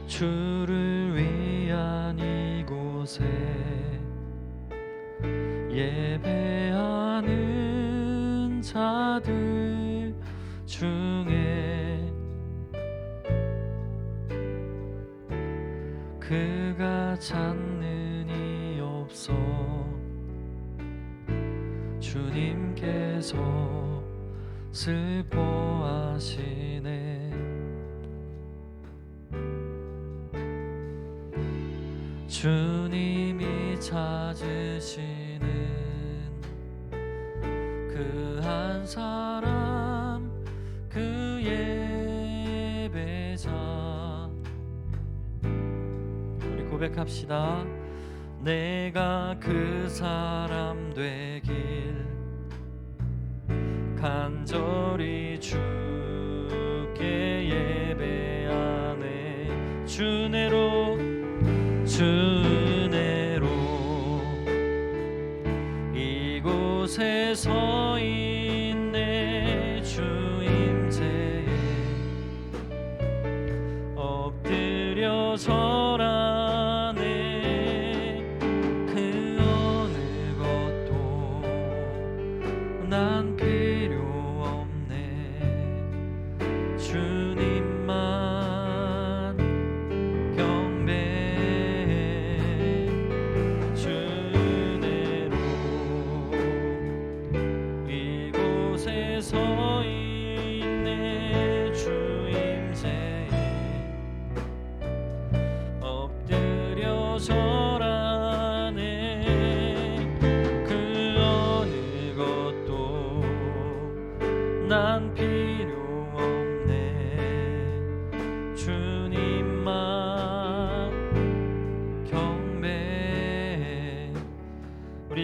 주를 위한 이곳에 예배하는 자들 중에 그가 찾는 이 없어. 주님께서 슬퍼하시네. 주님이 찾으시는 그 한 사람, 그 예배자. 우리 고백합시다. 내가 그 사람 되길, 간절히 주께 예배하네. 주내로 이곳에 서 있네. 주 임재에 엎드려 절하네. 그 어느 것도 난 필요 없네. 주님만 경배해. 주내로 이곳에 서 있네. 주 임재에 엎드려 절하네. 그 어느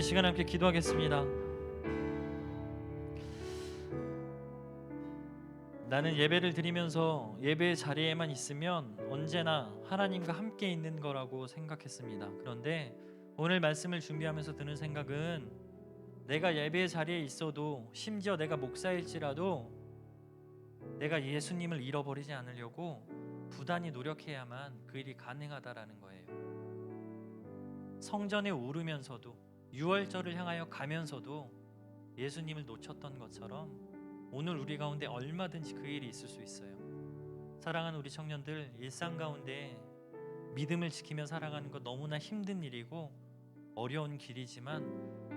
시간 함께 기도하겠습니다. 나는 예배를 드리면서 예배의 자리에만 있으면 언제나 하나님과 함께 있는 거라고 생각했습니다. 그런데 오늘 말씀을 준비하면서 드는 생각은 내가 예배의 자리에 있어도, 심지어 내가 목사일지라도 내가 예수님을 잃어버리지 않으려고 부단히 노력해야만 그 일이 가능하다라는 거예요. 성전에 오르면서도, 유월절을 향하여 가면서도 예수님을 놓쳤던 것처럼 오늘 우리 가운데 얼마든지 그 일이 있을 수 있어요. 사랑하는 우리 청년들, 일상 가운데 믿음을 지키며 살아가는 것 너무나 힘든 일이고 어려운 길이지만,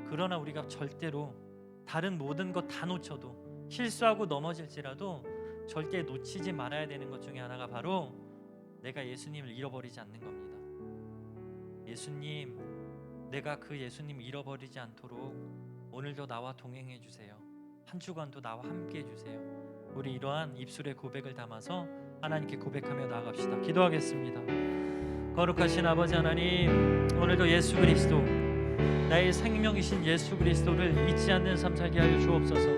그러나 우리가 절대로 다른 모든 것 다 놓쳐도, 실수하고 넘어질지라도 절대 놓치지 말아야 되는 것 중에 하나가 바로 내가 예수님을 잃어버리지 않는 겁니다. 예수님, 내가 그 예수님 잃어버리지 않도록 오늘도 나와 동행해 주세요. 한 주간도 나와 함께 해주세요. 우리 이러한 입술의 고백을 담아서 하나님께 고백하며 나아갑시다. 기도하겠습니다. 거룩하신 아버지 하나님, 오늘도 예수 그리스도, 나의 생명이신 예수 그리스도를 잊지 않는 삶 살게 하여 주옵소서.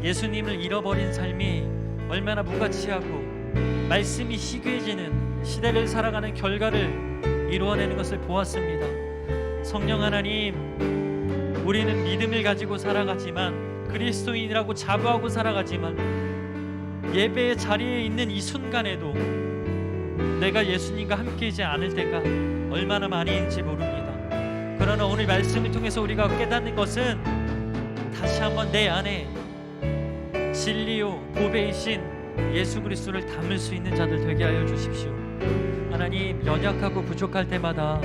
예수님을 잃어버린 삶이 얼마나 무가치하고 말씀이 희귀해지는 시대를 살아가는 결과를 이루어내는 것을 보았습니다. 성령 하나님, 우리는 믿음을 가지고 살아가지만, 그리스도인이라고 자부하고 살아가지만, 예배의 자리에 있는 이 순간에도 내가 예수님과 함께이지 않을 때가 얼마나 많이인지 모릅니다. 그러나 오늘 말씀을 통해서 우리가 깨닫는 것은 다시 한번 내 안에 진리요 보배이신 예수 그리스도를 담을 수 있는 자들 되게 하여 주십시오. 하나님, 연약하고 부족할 때마다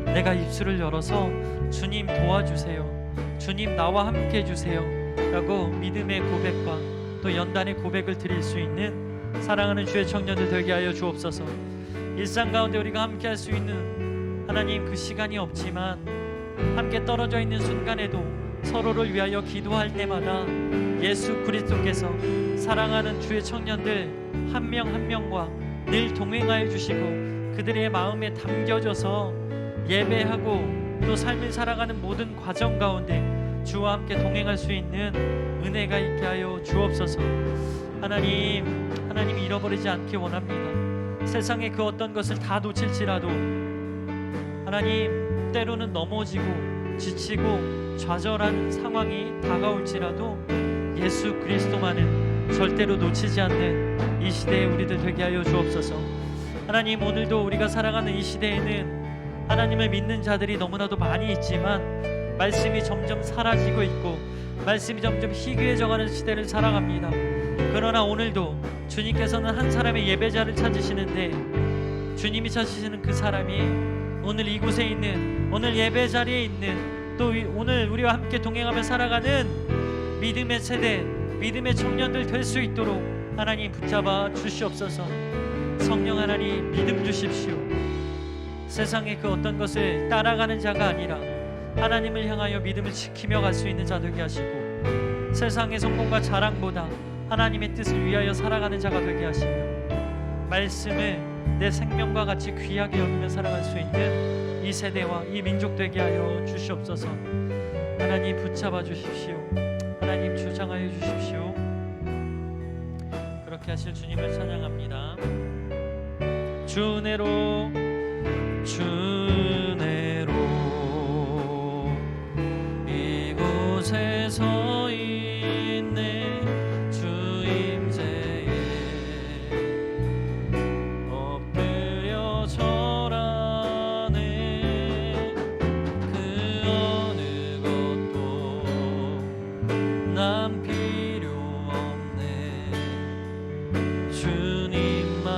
내가 입술을 열어서 주님 도와주세요, 주님 나와 함께 해주세요 라고 믿음의 고백과 또 연단의 고백을 드릴 수 있는 사랑하는 주의 청년들 되게 하여 주옵소서. 일상 가운데 우리가 함께 할 수 있는 하나님 그 시간이 없지만, 함께 떨어져 있는 순간에도 서로를 위하여 기도할 때마다 예수 그리스도께서 사랑하는 주의 청년들 한 명 한 명과 늘 동행하여 주시고 그들의 마음에 담겨져서 예배하고 또 삶을 살아가는 모든 과정 가운데 주와 함께 동행할 수 있는 은혜가 있게 하여 주옵소서. 하나님 잃어버리지 않기 원합니다. 세상의 그 어떤 것을 다 놓칠지라도, 하나님 때로는 넘어지고 지치고 좌절한 상황이 다가올지라도 예수 그리스도만은 절대로 놓치지 않는 이 시대에 우리들 되게 하여 주옵소서. 하나님, 오늘도 우리가 살아가는 이 시대에는 하나님을 믿는 자들이 너무나도 많이 있지만 말씀이 점점 사라지고 있고 말씀이 점점 희귀해져가는 시대를 살아갑니다. 그러나 오늘도 주님께서는 한 사람의 예배자를 찾으시는데, 주님이 찾으시는 그 사람이 오늘 이곳에 있는, 오늘 예배 자리에 있는, 또 오늘 우리와 함께 동행하며 살아가는 믿음의 세대, 믿음의 청년들 될 수 있도록 하나님 붙잡아 주시옵소서. 성령 하나님, 믿음 주십시오. 세상의 그 어떤 것을 따라가는 자가 아니라 하나님을 향하여 믿음을 지키며 갈 수 있는 자 되게 하시고, 세상의 성공과 자랑보다 하나님의 뜻을 위하여 살아가는 자가 되게 하시며, 말씀을 내 생명과 같이 귀하게 여기며 살아갈 수 있는 이 세대와 이 민족 되게 하여 주시옵소서. 하나님 붙잡아 주십시오. 하나님 주장하여 주십시오. 그렇게 하실 주님을 찬양합니다. 주 은혜로, 주 은혜로 이곳에 서 있네. 주 임재에 엎드려 절하네. 그 어느 것도 난 필요 없네. 주님만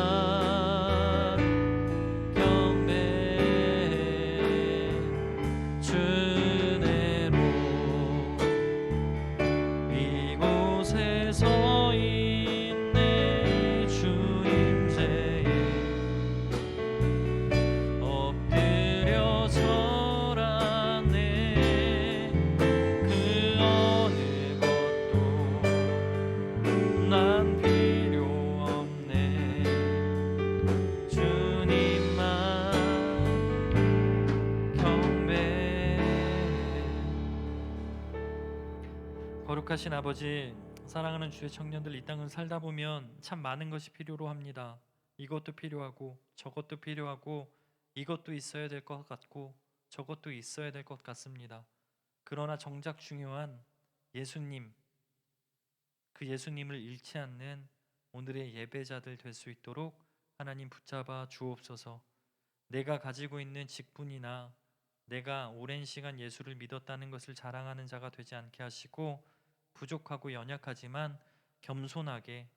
거룩하신 아버지, 사랑하는 주의 청년들, 이 땅을 살다 보면 참 많은 것이 필요로 합니다. 이것도 필요하고 저것도 필요하고 이것도 있어야 될 것 같고 저것도 있어야 될 것 같습니다. 그러나 정작 중요한 예수님, 그 예수님을 잃지 않는 오늘의 예배자들 될 수 있도록 하나님 붙잡아 주옵소서. 내가 가지고 있는 직분이나 내가 오랜 시간 예수를 믿었다는 것을 자랑하는 자가 되지 않게 하시고, 부족하고 연약하지만 겸손하게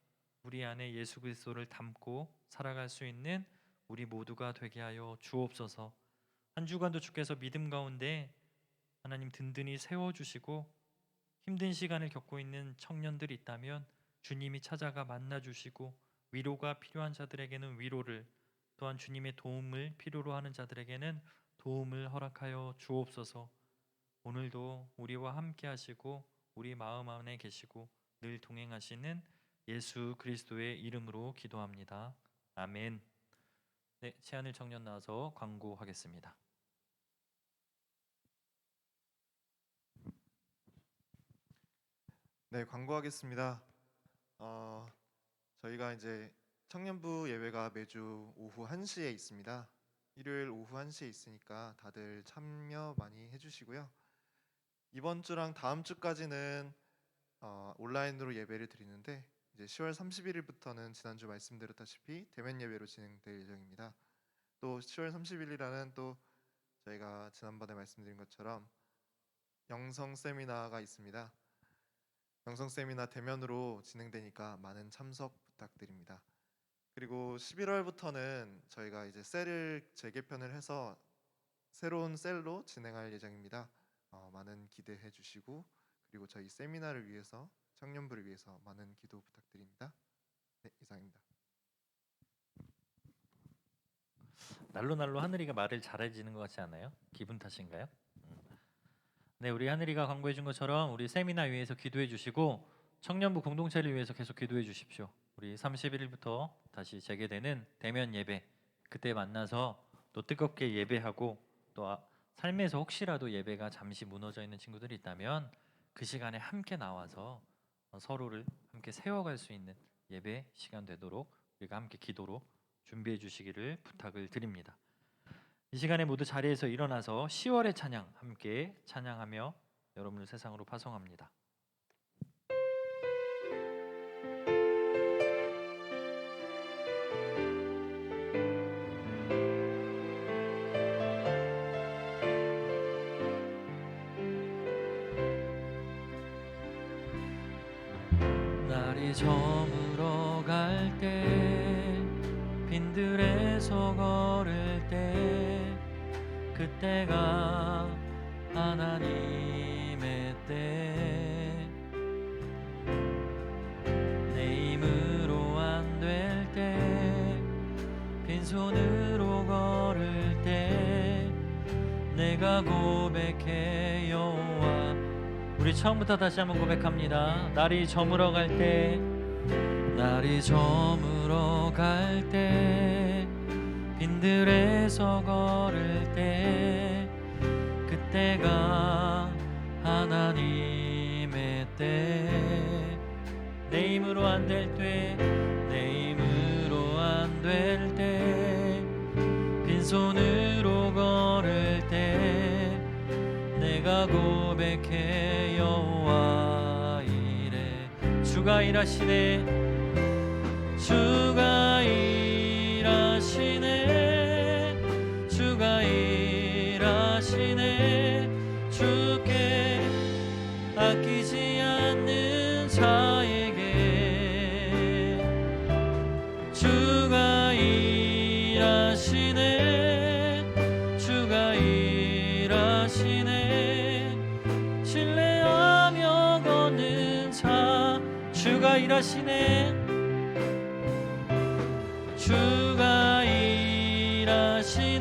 우리 안에 예수 그리스도를 담고 살아갈 수 있는 우리 모두가 되게 하여 주옵소서. 한 주간도 주께서 믿음 가운데 하나님 든든히 세워주시고, 힘든 시간을 겪고 있는 청년들이 있다면 주님이 찾아가 만나주시고, 위로가 필요한 자들에게는 위로를, 또한 주님의 도움을 필요로 하는 자들에게는 도움을 허락하여 주옵소서. 오늘도 우리와 함께 하시고 우리 마음 안에 계시고 늘 동행하시는 예수 그리스도의 이름으로 기도합니다. 아멘. 네, 채하늘 청년 나와서 광고하겠습니다. 네, 광고하겠습니다. 저희가 이제 청년부 예배가 매주 오후 1시에 있습니다. 일요일 오후 1시에 있으니까 다들 참여 많이 해주시고요. 이번 주랑 다음 주까지는 온라인으로 예배를 드리는데, 이제 10월 31일부터는 지난주 말씀드렸다시피 대면 예배로 진행될 예정입니다. 또 10월 30일이라는 또 저희가 지난번에 말씀드린 것처럼 영성 세미나가 있습니다. 영성 세미나 대면으로 진행되니까 많은 참석 부탁드립니다. 그리고 11월부터는 저희가 이제 셀을 재개편을 해서 새로운 셀로 진행할 예정입니다. 많은 기대해 주시고, 그리고 저희 세미나를 위해서, 청년부를 위해서 많은 기도 부탁드립니다. 네, 이상입니다. 날로 하늘이가 말을 잘해지는 것 같지 않아요? 기분 탓인가요? 네, 우리 하늘이가 광고해 준 것처럼 우리 세미나 위해서 기도해 주시고, 청년부 공동체를 위해서 계속 기도해 주십시오. 우리 31일부터 다시 재개되는 대면 예배, 그때 만나서 또 뜨겁게 예배하고, 또 삶에서 혹시라도 예배가 잠시 무너져 있는 친구들이 있다면 그 시간에 함께 나와서 서로를 함께 세워갈 수 있는 예배 시간 되도록 우리가 함께 기도로 준비해 주시기를 부탁을 드립니다. 이 시간에 모두 자리에서 일어나서 10월의 찬양 함께 찬양하며 여러분을 세상으로 파송합니다. 날이 저물어 갈 때, 빈들에서 걸을 때, 그때가 하나님의 때, 내 힘으로 안 될 때, 빈손으로 걸을 때, 내가 고백해 여호와. 우리 처음부터 다시 한번 고백합니다. 날이 저물어 갈 때, 날이 저물어 갈 때, 빈들에서 걸을 때, 그때가 하나님의 때, 내 힘으로 안 될 때, 내 힘으로 안 될 때, 빈손으로 걸을 때, 내가 고백해 여호와 이래. 주가 일하시네, 주가 일하시네, 주가 일하시네. 주께 아끼지 않는 자에게 주가 일하시네, 주가 일하시네. 신뢰하며 걷는 자, 주가 일하시네, 주가 일하시네,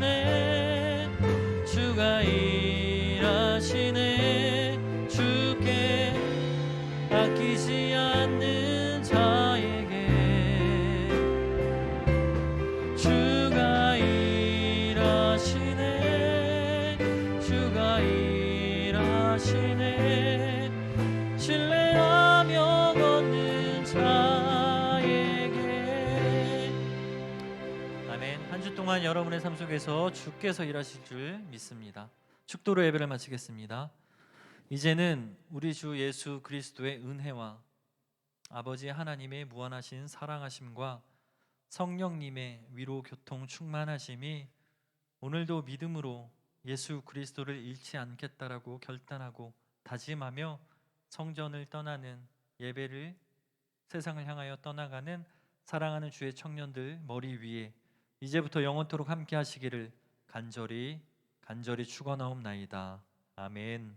주가 일하시네. 주께 아끼지 않는 자에게 주가 일하시네, 주가 일하시네. 신뢰하 동안 여러분의 삶 속에서 주께서 일하실 줄 믿습니다. 축도로 예배를 마치겠습니다. 이제는 우리 주 예수 그리스도의 은혜와 아버지 하나님의 무한하신 사랑하심과 성령님의 위로 교통 충만하심이 오늘도 믿음으로 예수 그리스도를 잃지 않겠다라고 결단하고 다짐하며 성전을 떠나는 예배를 세상을 향하여 떠나가는 사랑하는 주의 청년들 머리 위에 이제부터 영원토록 함께 하시기를 간절히 축원하옵나이다. 아멘.